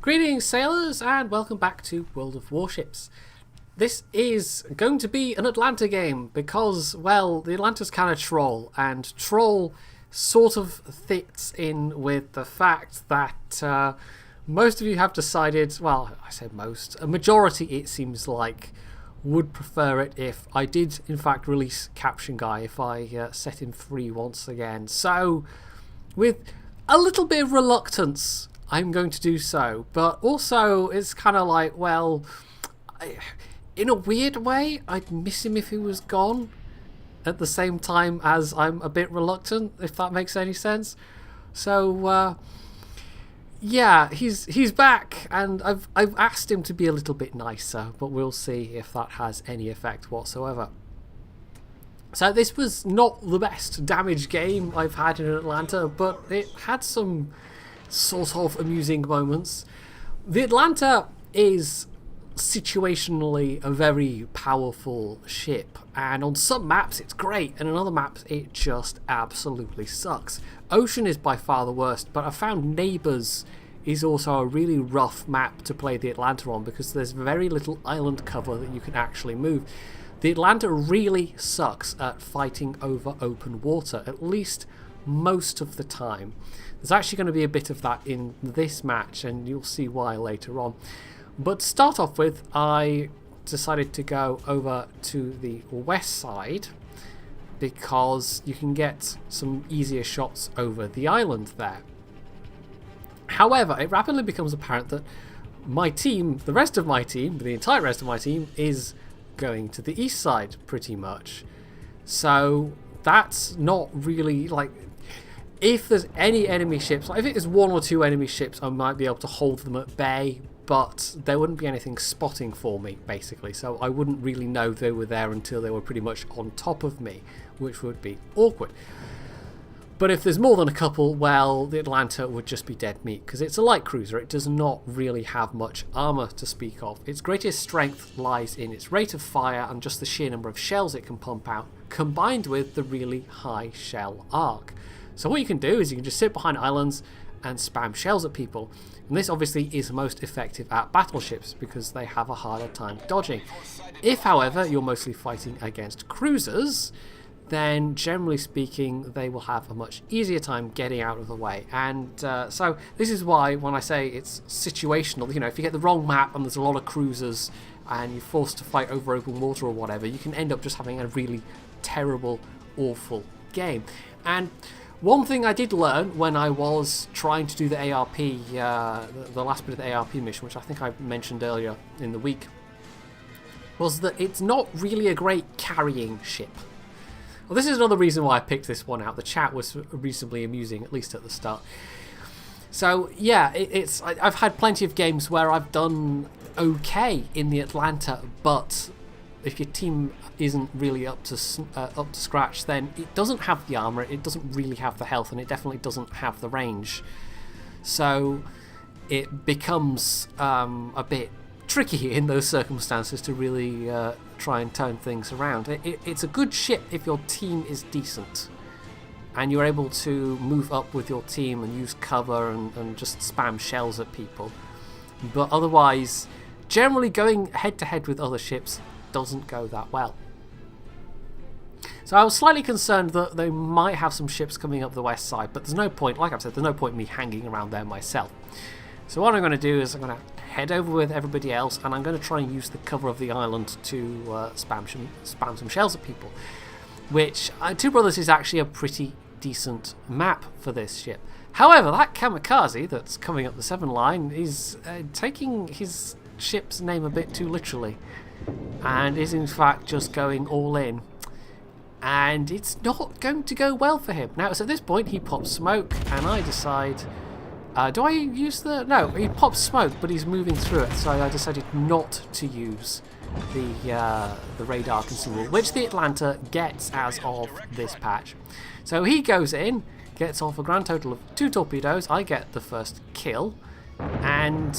Greetings sailors and welcome back to World of Warships. This is going to be an Atlanta game because, well, the Atlanta's kind of troll, and troll sort of fits in with the fact that most of you have decided, well, I said most, a majority it seems like would prefer it if I did in fact release Caption Guy, if I set him free once again. So with a little bit of reluctance I'm going to do so, but also it's kind of like, well, in a weird way I'd miss him if he was gone at the same time as I'm a bit reluctant, if that makes any sense. So yeah, he's back, and I've asked him to be a little bit nicer, but we'll see if that has any effect whatsoever. So this was not the best damage game I've had in Atlanta, but it had some sort of amusing moments. The Atlanta is situationally a very powerful ship, and on some maps it's great, and on other maps it just absolutely sucks. Ocean is by far the worst, but I found Neighbours is also a really rough map to play the Atlanta on because there's very little island cover that you can actually move. The Atlanta really sucks at fighting over open water, at least most of the time. There's actually going to be a bit of that in this match, and you'll see why later on. But to start off with, I decided to go over to the west side because you can get some easier shots over the island there. However, it rapidly becomes apparent that my team, the rest of my team, the entire rest of my team, is going to the east side pretty much. So that's not really like, if there's any enemy ships, like if it is one or two enemy ships, I might be able to hold them at bay, but there wouldn't be anything spotting for me basically, so I wouldn't really know they were there until they were pretty much on top of me, which would be awkward. But if there's more than a couple, well, the Atlanta would just be dead meat because it's a light cruiser. It does not really have much armour to speak of. Its greatest strength lies in its rate of fire and just the sheer number of shells it can pump out, combined with the really high shell arc. So what you can do is you can just sit behind islands and spam shells at people. And this obviously is most effective at battleships because they have a harder time dodging. If, however, you're mostly fighting against cruisers, then generally speaking they will have a much easier time getting out of the way. And so this is why when I say it's situational, you know, if you get the wrong map and there's a lot of cruisers and you're forced to fight over open water or whatever, you can end up just having a really terrible, awful game. And one thing I did learn when I was trying to do the ARP, the last bit of the ARP mission, which I think I mentioned earlier in the week, was that it's not really a great carrying ship. Well, this is another reason why I picked this one out. The chat was reasonably amusing, at least at the start. So yeah, I've had plenty of games where I've done okay in the Atlanta, but if your team isn't really up to scratch, then it doesn't have the armor, it doesn't really have the health, and it definitely doesn't have the range. So it becomes a bit tricky in those circumstances to really try and turn things around. It's a good ship if your team is decent and you're able to move up with your team and use cover and just spam shells at people. But otherwise, generally going head to head with other ships doesn't go that well. So I was slightly concerned that they might have some ships coming up the west side, but there's no point, like I've said, there's no point in me hanging around there myself. So what I'm going to do is I'm going to head over with everybody else, and I'm going to try and use the cover of the island to spam some shells at people, which Two Brothers is actually a pretty decent map for this ship. However, that kamikaze that's coming up the 7 line is taking his ship's name a bit too literally, and is in fact just going all in, and it's not going to go well for him. Now, so at this point he pops smoke, and I decide, do I use the... No, he pops smoke, but he's moving through it, so I decided not to use the radar consumable, which the Atlanta gets as of this patch. So he goes in, gets off a grand total of 2 torpedoes, I get the first kill, and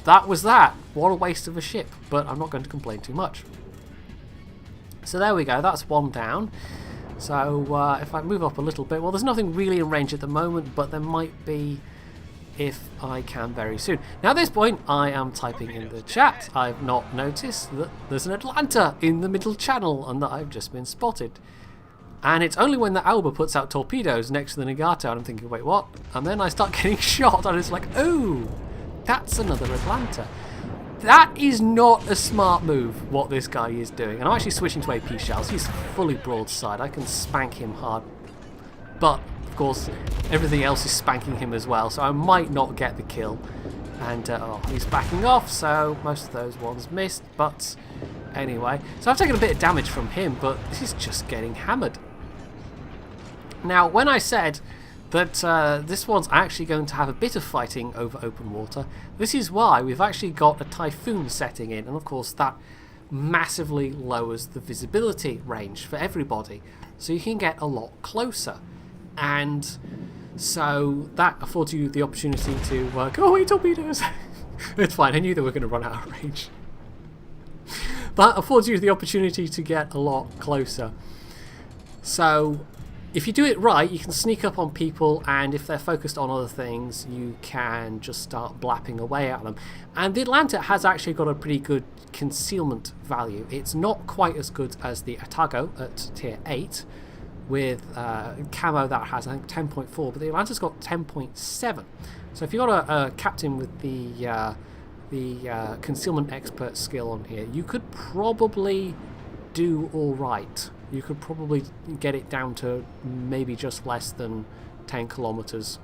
that was that. What a waste of a ship, but I'm not going to complain too much. So there we go, that's 1 down. So if I move up a little bit, well, there's nothing really in range at the moment, but there might be if I can very soon. Now at this point I am typing in the chat. I've not noticed that there's an Atlanta in the middle channel and that I've just been spotted. And it's only when the Alba puts out torpedoes next to the Nagato and I'm thinking, wait, what? And then I start getting shot and it's like, oh, that's another Atlanta. That is not a smart move, what this guy is doing. And I'm actually switching to AP shells. He's fully broadside. I can spank him hard. But, of course, everything else is spanking him as well, so I might not get the kill. And, oh, he's backing off, so most of those ones missed. But, anyway. So I've taken a bit of damage from him, but this is just getting hammered. Now, when I said that this one's actually going to have a bit of fighting over open water, this is why we've actually got a Typhoon setting in, and of course that massively lowers the visibility range for everybody, so you can get a lot closer, and so that affords you the opportunity to go away torpedoes. It's fine, I knew they were going to run out of range. That affords you the opportunity to get a lot closer. So if you do it right, you can sneak up on people, and if they're focused on other things, you can just start blapping away at them. And the Atlanta has actually got a pretty good concealment value. It's not quite as good as the Atago at tier 8, with camo that has, I think, 10.4, but the Atlanta's got 10.7. So if you've got a captain with the concealment expert skill on here, you could probably do all right. You could probably get it down to maybe just less than 10 kilometers.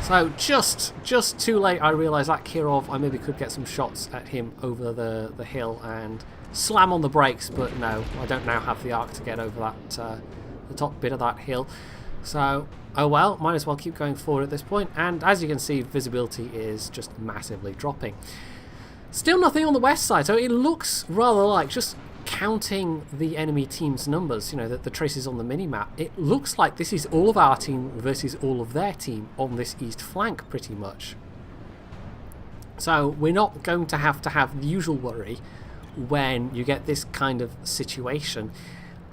So just too late I realised that Kirov, I maybe could get some shots at him over the hill and slam on the brakes, but no, I don't now have the arc to get over that the top bit of that hill. So, oh well, might as well keep going forward at this point, and as you can see, visibility is just massively dropping. Still nothing on the west side, so it looks rather like, just counting the enemy team's numbers, you know, the traces on the minimap, it looks like this is all of our team versus all of their team on this east flank pretty much. So we're not going to have the usual worry when you get this kind of situation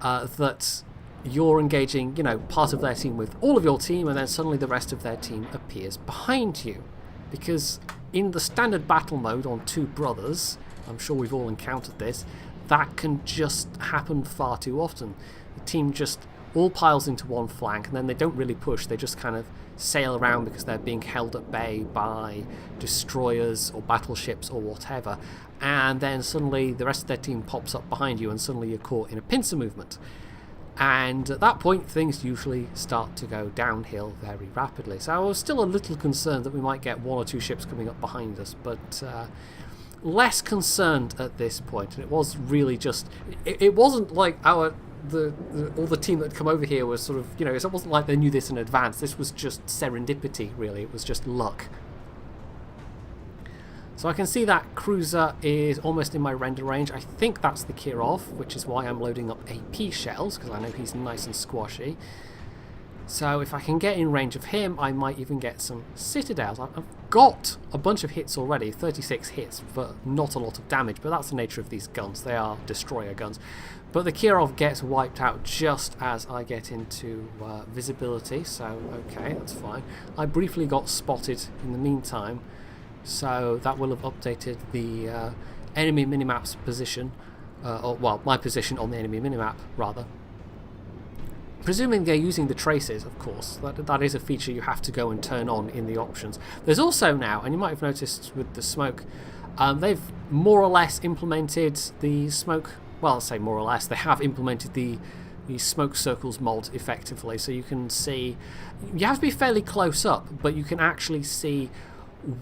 that you're engaging, you know, part of their team with all of your team, and then suddenly the rest of their team appears behind you. Because in the standard battle mode on Two Brothers, I'm sure we've all encountered this, that can just happen far too often. The team just all piles into one flank, and then they don't really push, they just kind of sail around because they're being held at bay by destroyers or battleships or whatever, and then suddenly the rest of their team pops up behind you and suddenly you're caught in a pincer movement. And at that point things usually start to go downhill very rapidly. So I was still a little concerned that we might get one or two ships coming up behind us, but less concerned at this point. And it was really just, it wasn't like all the team that had come over here was sort of, you know, it wasn't like they knew this in advance. This was just serendipity, really. It was just luck. So I can see that cruiser is almost in my render range. I think that's the Kirov, which is why I'm loading up AP shells, because I know he's nice and squashy. So if I can get in range of him, I might even get some citadels. I've got a bunch of hits already, 36 hits, but not a lot of damage. But that's the nature of these guns. They are destroyer guns. But the Kirov gets wiped out just as I get into visibility, so okay, that's fine. I briefly got spotted in the meantime, so that will have updated the enemy minimap's position, or well, my position on the enemy minimap, rather. Presuming they're using the traces, of course, that is a feature you have to go and turn on in the options. There's also now, and you might have noticed with the smoke, they've more or less implemented the smoke, well, I'll say more or less, they have implemented the smoke circles mod effectively, so you can see, you have to be fairly close up, but you can actually see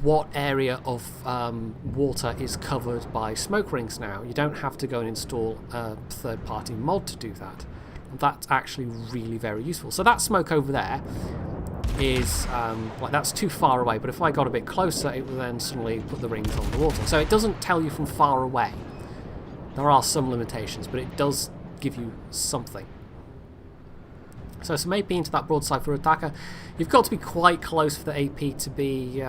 what area of water is covered by smoke rings now. You don't have to go and install a third-party mod to do that. That's actually really very useful. So that smoke over there is like, that's too far away, but if I got a bit closer it will then suddenly put the rings on the water. So it doesn't tell you from far away. There are some limitations, but it does give you something. So some AP into that broadside for attacker. You've got to be quite close for the AP to be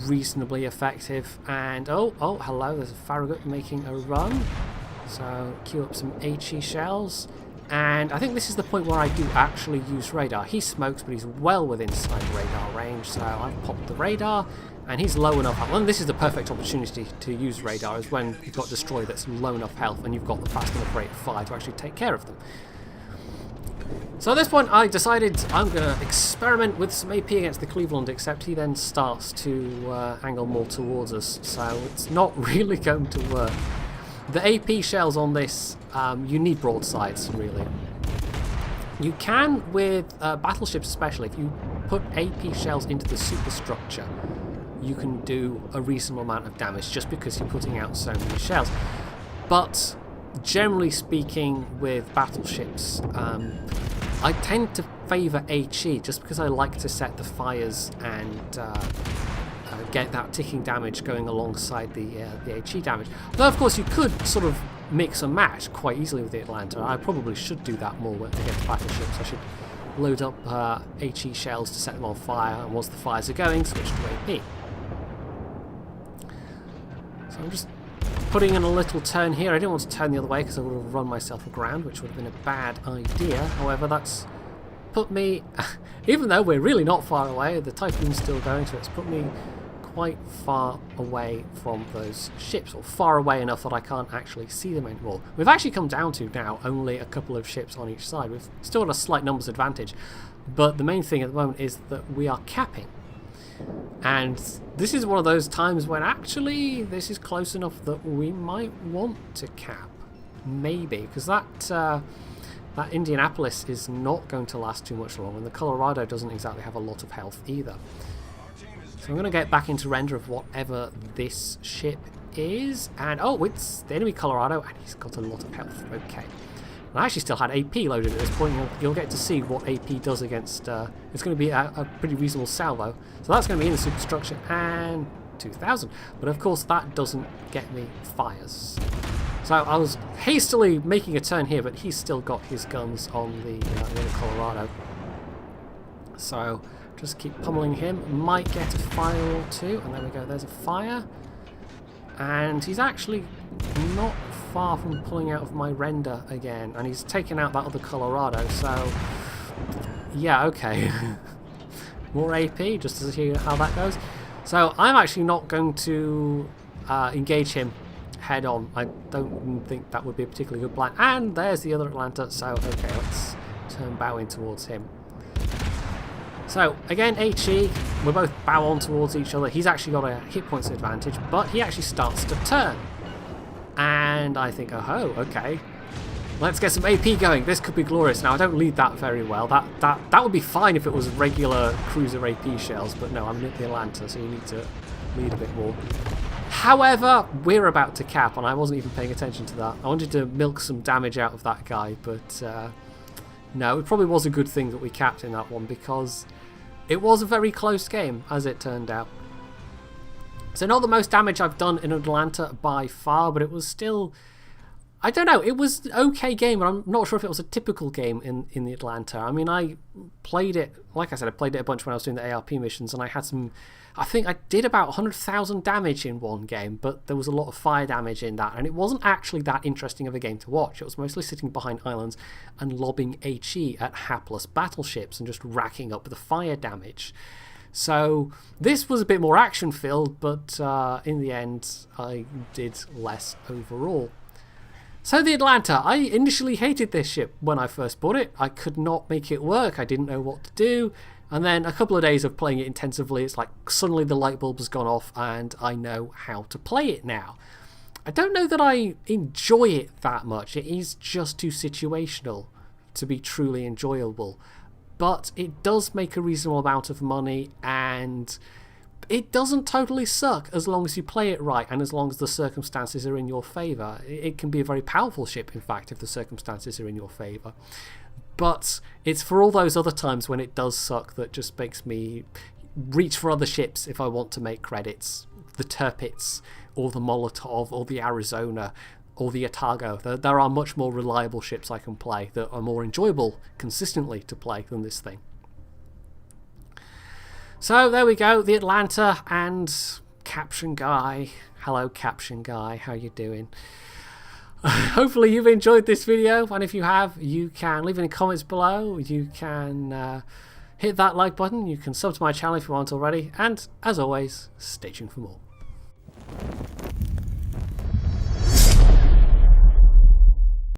reasonably effective. And oh hello, there's a Farragut making a run. So queue up some HE shells. And I think this is the point where I do actually use radar. He smokes, but he's well within sight radar range, so I've popped the radar, and he's low enough. Well, this is the perfect opportunity to use radar, is when you've got destroyer that's low enough health and you've got the fast enough rate of fire to actually take care of them. So at this point I decided I'm going to experiment with some AP against the Cleveland, except he then starts to angle more towards us, so it's not really going to work. The AP shells on this, you need broadsides, really. You can with battleships especially. If you put AP shells into the superstructure, you can do a reasonable amount of damage just because you're putting out so many shells. But generally speaking with battleships, I tend to favour HE just because I like to set the fires and get that ticking damage going alongside the HE damage. Though of course you could sort of mix and match quite easily with the Atlanta. I probably should do that more against battleships. I should load up HE shells to set them on fire, and once the fires are going, switch to AP. So I'm just putting in a little turn here. I didn't want to turn the other way because I would have run myself aground, which would have been a bad idea. However, that's put me, even though we're really not far away, the Typhoon's still going, so it's put me quite far away from those ships, or far away enough that I can't actually see them anymore. We've actually come down to now only a couple of ships on each side. We've still got a slight numbers advantage, but the main thing at the moment is that we are capping. And this is one of those times when actually this is close enough that we might want to cap. Maybe, because that Indianapolis is not going to last too much longer, and the Colorado doesn't exactly have a lot of health either. So I'm going to get back into render of whatever this ship is, and oh, it's the enemy Colorado, and he's got a lot of health. Okay. I actually still had AP loaded at this point. You'll get to see what AP does against... it's going to be a pretty reasonable salvo. So that's going to be in the superstructure, and 2,000. But of course that doesn't get me fires. So I was hastily making a turn here, but he's still got his guns on the Colorado. So just keep pummeling him. Might get a fire or two, and there we go. There's a fire. And he's actually not far from pulling out of my render again, and he's taken out that other Colorado, so yeah, okay. More AP, just to see how that goes. So I'm actually not going to engage him head on. I don't think that would be a particularly good plan. And there's the other Atlanta, so okay, let's turn bow in towards him. So again, HE, we're both bow on towards each other. He's actually got a hit points advantage, but he actually starts to turn. And I think, oh, okay, let's get some AP going. This could be glorious. Now, I don't lead that very well. That would be fine if it was regular cruiser AP shells, but no, I'm in the Atlanta, so you need to lead a bit more. However, we're about to cap, and I wasn't even paying attention to that. I wanted to milk some damage out of that guy, but no, it probably was a good thing that we capped in that one, because it was a very close game, as it turned out. So not the most damage I've done in Atlanta by far, but it was still... I don't know, it was an okay game, but I'm not sure if it was a typical game in the Atlanta. I mean, I played it, like I said, I played it a bunch when I was doing the ARP missions, and I had some... I think I did about 100,000 damage in one game, but there was a lot of fire damage in that, and it wasn't actually that interesting of a game to watch. It was mostly sitting behind islands and lobbing HE at hapless battleships and just racking up the fire damage. So this was a bit more action-filled, but in the end, I did less overall. So the Atlanta, I initially hated this ship when I first bought it. I could not make it work. I didn't know what to do. And then a couple of days of playing it intensively, it's like suddenly the light bulb has gone off and I know how to play it now. I don't know that I enjoy it that much. It is just too situational to be truly enjoyable. But it does make a reasonable amount of money, and it doesn't totally suck as long as you play it right and as long as the circumstances are in your favour. It can be a very powerful ship, in fact, if the circumstances are in your favour. But it's for all those other times when it does suck that just makes me reach for other ships if I want to make credits. The Tirpitz, or the Molotov, or the Arizona, or the Otago. There are much more reliable ships I can play that are more enjoyable consistently to play than this thing. So there we go, the Atlanta and Caption Guy. Hello, Caption Guy, how you doing? hopefully you've enjoyed this video, and if you have, you can leave any comments below. You can hit that like button. You can sub to my channel if you aren't already, and as always, stay tuned for more.